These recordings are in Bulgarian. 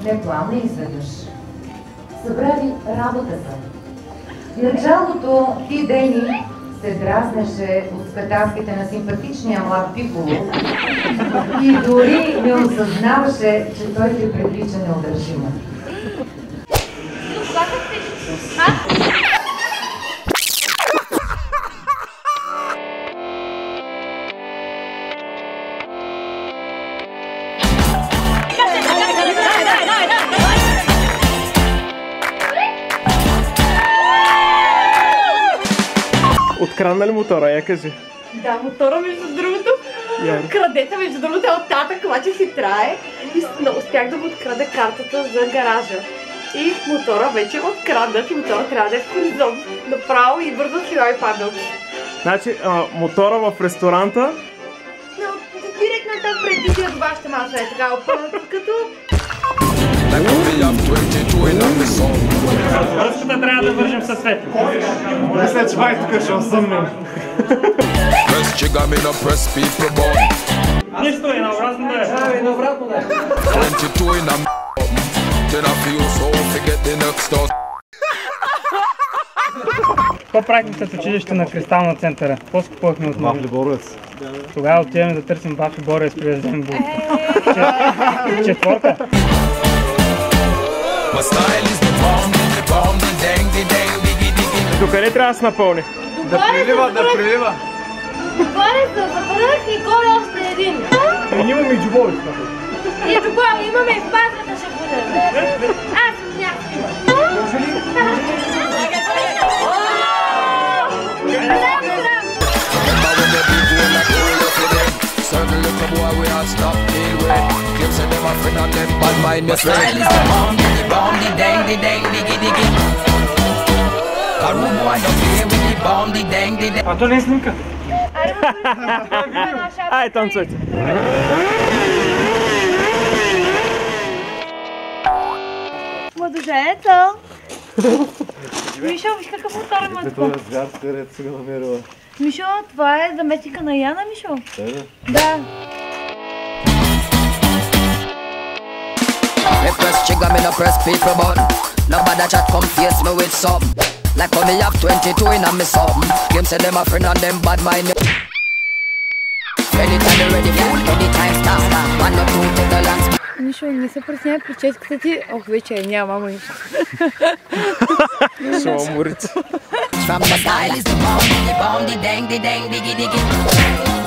не пламна изведнъж. Събрави работата. В началото ти, Дени, се дразнеше от скатавките на симпатичния млад Пиколо и дори не осъзнаваше, че той те привлича неудържимо. Открадна ли мотора, я кажи? Да, мотора между другото. Крадете между другото от татък, обаче си трае и успях да му открада картата за гаража. И мотора вече е откраднат и мотора трябва да е в хоризонт. Направо и бързо хилай падалки. Значи, мотора в ресторанта? Но директно там преди от вашата маса е така опърната като... Връзката трябва да вържим със светло. Мисля, че май тук ще осъмнем. Нищо, еднообразно да е. Еднообразно да е. Какво правихме с училище на Кристална центъра? Какво скупахме от Бафи Борец. Тогава отиваме да търсим Бафи Борец, привезем бул. Четворка. Докъде трябва да се напълни? Да прилива, да прилива. Горе се забръх и горе още един. Имаме и джубове. И джубове, имаме и в пазата ще бъдем. Аз съм някакви. Може ли? А то не е снимка. Ай, танцуйте. Младоженеца! Мишо, виж какъв мотор има това. Това е звяр, където си го намерила. Мишо, това е заместника на Яна, Мишо. Да. Me press trigger, me no press people button. Nobody chat come face me with something. Like how me have 22 in a me something. Them say them a friend and them bad mind. Anytime you ready, fool, anytime stop. Man no two to the lands. Мишо, не се пресняй прическата ти. Ох, вече няма, мама Мишо. Ще уморите. From the style is the bomb, the dang, the dang, diggy, diggy.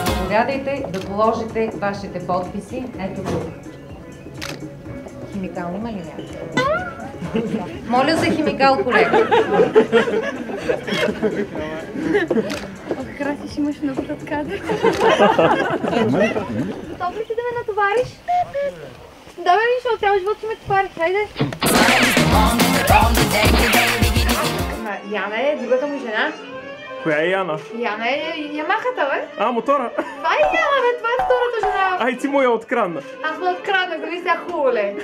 Заповядайте да положите вашите подписи. Ето тук. Химикал има ли някакъв? Моля за химикал, колега. Ох, красиш, имаш много кадър. Готов ли си да ме натовариш? Да, бе, Мишо, трябва живот си ме товариш. Хайде. Яна е другата му жена. Коя е Яна? Яна е Ямахата, бе. Мотора? Това е Яна, бе, това е втората жена. Ай, ти му я открадна. Аз му откраднах, дали сега хубаве.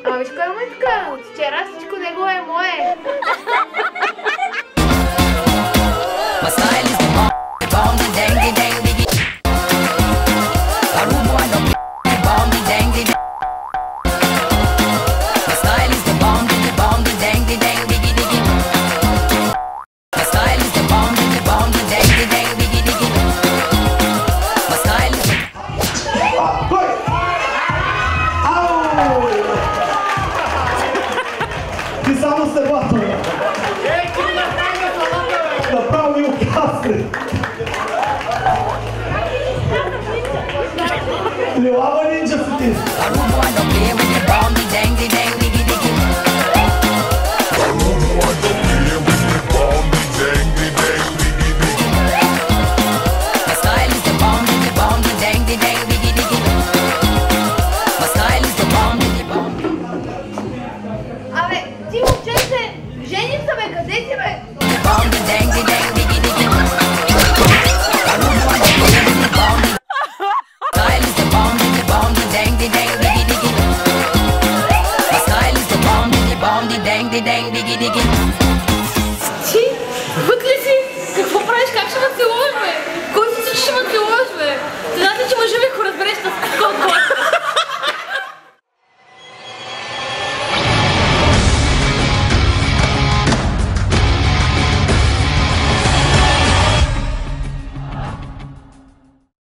Ама виж кой му е така? От вчера всичко него е мое. Ти само се бата. Направо ми окасне. Лилава нинджа си ти. Абе, ти момченце, женим се, бе, къде си, бе? Dang, dang, diggy, diggy.